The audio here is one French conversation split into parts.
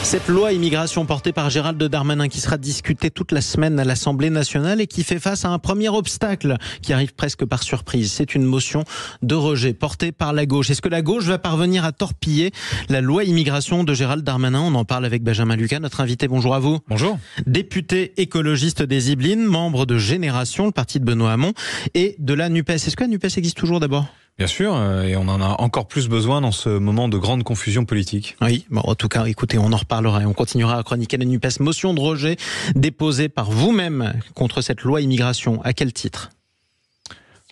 Cette loi immigration portée par Gérald Darmanin qui sera discutée toute la semaine à l'Assemblée nationale et qui fait face à un premier obstacle qui arrive presque par surprise. C'est une motion de rejet portée par la gauche. Est-ce que la gauche va parvenir à torpiller la loi immigration de Gérald Darmanin? On en parle avec Benjamin Lucas, notre invité. Bonjour à vous. Bonjour. Député écologiste des Yvelines, membre de Génération, le parti de Benoît Hamon, et de la NUPES. Est-ce que la NUPES existe toujours d'abord? Bien sûr, et on en a encore plus besoin dans ce moment de grande confusion politique. Oui, bon, en tout cas, écoutez, on en reparlera et on continuera à chroniquer la NUPES. Motion de rejet déposée par vous-même contre cette loi immigration. À quel titre ?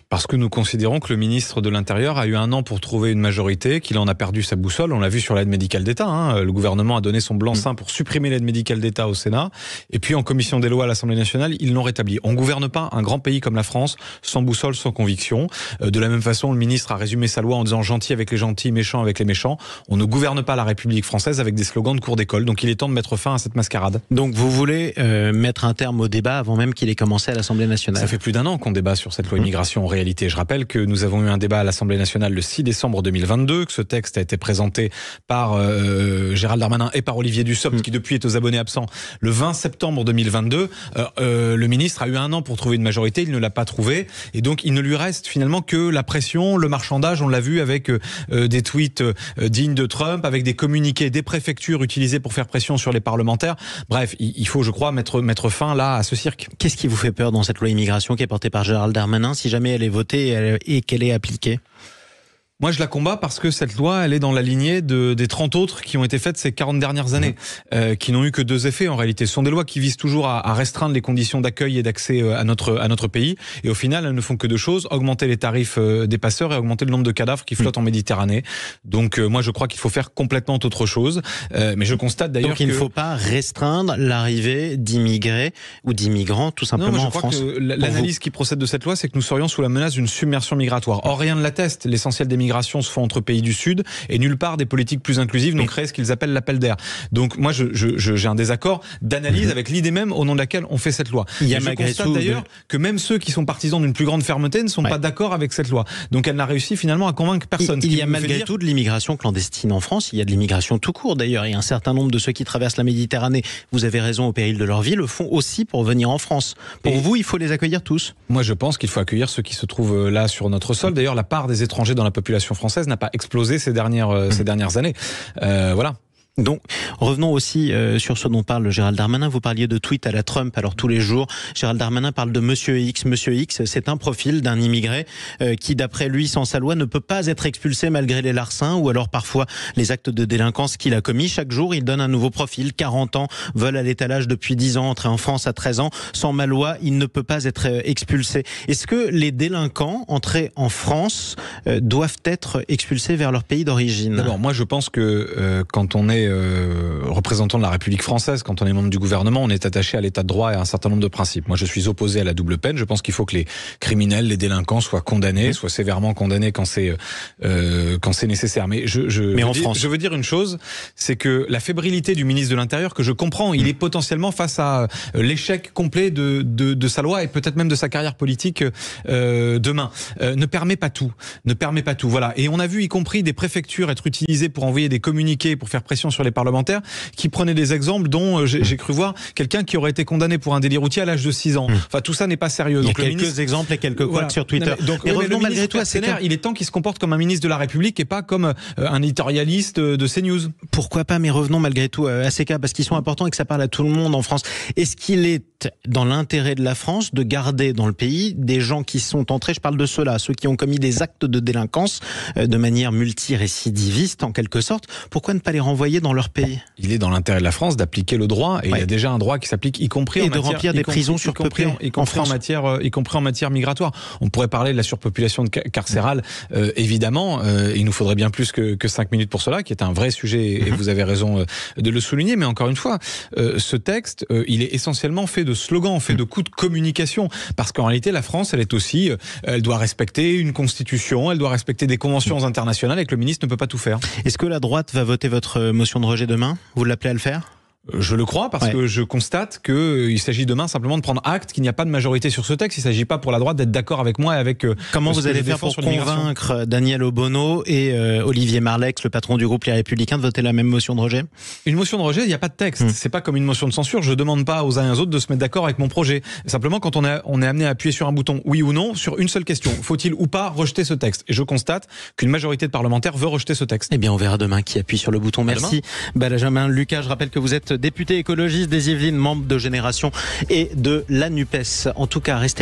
Parce que nous considérons que le ministre de l'Intérieur a eu 1 an pour trouver une majorité, qu'il en a perdu sa boussole. On l'a vu sur l'aide médicale d'État. Le gouvernement a donné son blanc-seing pour supprimer l'aide médicale d'État au Sénat. Et puis en commission des lois à l'Assemblée nationale, ils l'ont rétabli. On ne gouverne pas un grand pays comme la France sans boussole, sans conviction. De la même façon, le ministre a résumé sa loi en disant gentil avec les gentils, méchant avec les méchants. On ne gouverne pas la République française avec des slogans de cours d'école. Donc il est temps de mettre fin à cette mascarade. Donc vous voulez mettre un terme au débat avant même qu'il ait commencé à l'Assemblée nationale? Ça fait plus d'1 an qu'on débat sur cette loi immigration en réalité. Je rappelle que nous avons eu un débat à l'Assemblée nationale le 6 décembre 2022, que ce texte a été présenté par Gérald Darmanin et par Olivier Dussopt, qui depuis est aux abonnés absents, le 20 septembre 2022. Le ministre a eu 1 an pour trouver une majorité, il ne l'a pas trouvé, et donc il ne lui reste finalement que la pression, le marchandage. On l'a vu avec des tweets dignes de Trump, avec des communiqués des préfectures utilisés pour faire pression sur les parlementaires. Bref, il faut, je crois, mettre fin là à ce cirque. Qu'est-ce qui vous fait peur dans cette loi immigration qui est portée par Gérald Darmanin, si jamais elle est votée et qu'elle est appliquée? Moi, je la combats parce que cette loi, elle est dans la lignée des 30 autres qui ont été faites ces 40 dernières années, qui n'ont eu que 2 effets en réalité. Ce sont des lois qui visent toujours à restreindre les conditions d'accueil et d'accès à notre pays. Et au final, elles ne font que 2 choses, augmenter les tarifs des passeurs et augmenter le nombre de cadavres qui flottent en Méditerranée. Donc moi, je crois qu'il faut faire complètement autre chose. Mais je constate d'ailleurs qu'il ne faut pas restreindre l'arrivée d'immigrés ou d'immigrants tout simplement en France. Je crois que l'analyse qui procède de cette loi, c'est que nous serions sous la menace d'une submersion migratoire. Or, rien ne l'atteste. L'essentiel des migrations se font entre pays du Sud et nulle part des politiques plus inclusives n'ont créé ce qu'ils appellent l'appel d'air. Donc moi, j'ai un désaccord d'analyse avec l'idée même au nom de laquelle on fait cette loi. Il y a je constate d'ailleurs que même ceux qui sont partisans d'une plus grande fermeté ne sont pas d'accord avec cette loi. Donc elle n'a réussi finalement à convaincre personne. Il y a malgré tout de l'immigration clandestine en France. Il y a de l'immigration tout court d'ailleurs. Et un certain nombre de ceux qui traversent la Méditerranée, vous avez raison, au péril de leur vie, le font aussi pour venir en France. Pour vous, il faut les accueillir tous? Moi, je pense qu'il faut accueillir ceux qui se trouvent là sur notre sol. D'ailleurs, la part des étrangers dans la population française n'a pas explosé ces dernières années. Voilà. Donc, revenons aussi sur ce dont parle Gérald Darmanin. Vous parliez de tweets à la Trump. Alors, tous les jours, Gérald Darmanin parle de Monsieur X. Monsieur X, c'est un profil d'un immigré qui, d'après lui, sans sa loi, ne peut pas être expulsé malgré les larcins ou alors parfois les actes de délinquance qu'il a commis. Chaque jour, il donne un nouveau profil. 40 ans, vol à l'étalage depuis 10 ans, entré en France à 13 ans. Sans ma loi, il ne peut pas être expulsé. Est-ce que les délinquants entrés en France doivent être expulsés vers leur pays d'origine? D'abord, moi, je pense que quand on est représentant de la République française, quand on est membre du gouvernement, on est attaché à l'état de droit et à un certain nombre de principes. Moi, je suis opposé à la double peine. Je pense qu'il faut que les criminels, les délinquants soient condamnés, soient sévèrement condamnés quand c'est nécessaire. Mais je veux dire une chose, c'est que la fébrilité du ministre de l'Intérieur, que je comprends, il est potentiellement face à l'échec complet de sa loi et peut-être même de sa carrière politique demain. Ne permet pas tout. Voilà. Et on a vu, y compris des préfectures, être utilisées pour envoyer des communiqués, pour faire pression sur les parlementaires, qui prenaient des exemples dont j'ai cru voir quelqu'un qui aurait été condamné pour un délit routier à l'âge de 6 ans. Enfin, tout ça n'est pas sérieux. Il y a quelques exemples et quelques couacs sur Twitter. Mais revenons malgré tout à il est temps qu'il se comporte comme un ministre de la République et pas comme un éditorialiste de CNews. Pourquoi pas, mais revenons malgré tout à ces cas, parce qu'ils sont importants et que ça parle à tout le monde en France. Est-ce qu'il est dans l'intérêt de la France de garder dans le pays des gens qui sont entrés, je parle de ceux-là, ceux qui ont commis des actes de délinquance de manière multirécidiviste en quelque sorte? Pourquoi ne pas les renvoyer dans leur pays? Il est dans l'intérêt de la France d'appliquer le droit, et il y a déjà un droit qui s'applique, y compris en matière, remplir des prisons surpeuplées, y compris en matière migratoire. On pourrait parler de la surpopulation carcérale, évidemment. Il nous faudrait bien plus que 5 minutes pour cela, qui est un vrai sujet, et vous avez raison de le souligner. Mais encore une fois, ce texte, il est essentiellement fait de slogans, fait de coups de communication, parce qu'en réalité, la France, elle doit respecter une constitution, elle doit respecter des conventions internationales, et que le ministre ne peut pas tout faire. Est-ce que la droite va voter votre motion de rejet demain? Vous l'appelez à le faire? Je le crois parce que je constate qu'il s'agit demain simplement de prendre acte qu'il n'y a pas de majorité sur ce texte. Il ne s'agit pas pour la droite d'être d'accord avec moi et avec... Comment vous allez faire pour convaincre Daniel Obono et Olivier Marleix, le patron du groupe Les Républicains, de voter la même motion de rejet? Une motion de rejet, il n'y a pas de texte. C'est pas comme une motion de censure. Je ne demande pas aux uns et aux autres de se mettre d'accord avec mon projet. Simplement, quand on est amené à appuyer sur un bouton oui ou non, sur une seule question, faut-il ou pas rejeter ce texte? Et je constate qu'une majorité de parlementaires veut rejeter ce texte. Eh bien, on verra demain qui appuie sur le bouton. Merci Benjamin Lucas. Je rappelle que vous êtes député écologiste des Yvelines, membre de Génération et de la NUPES. En tout cas, restez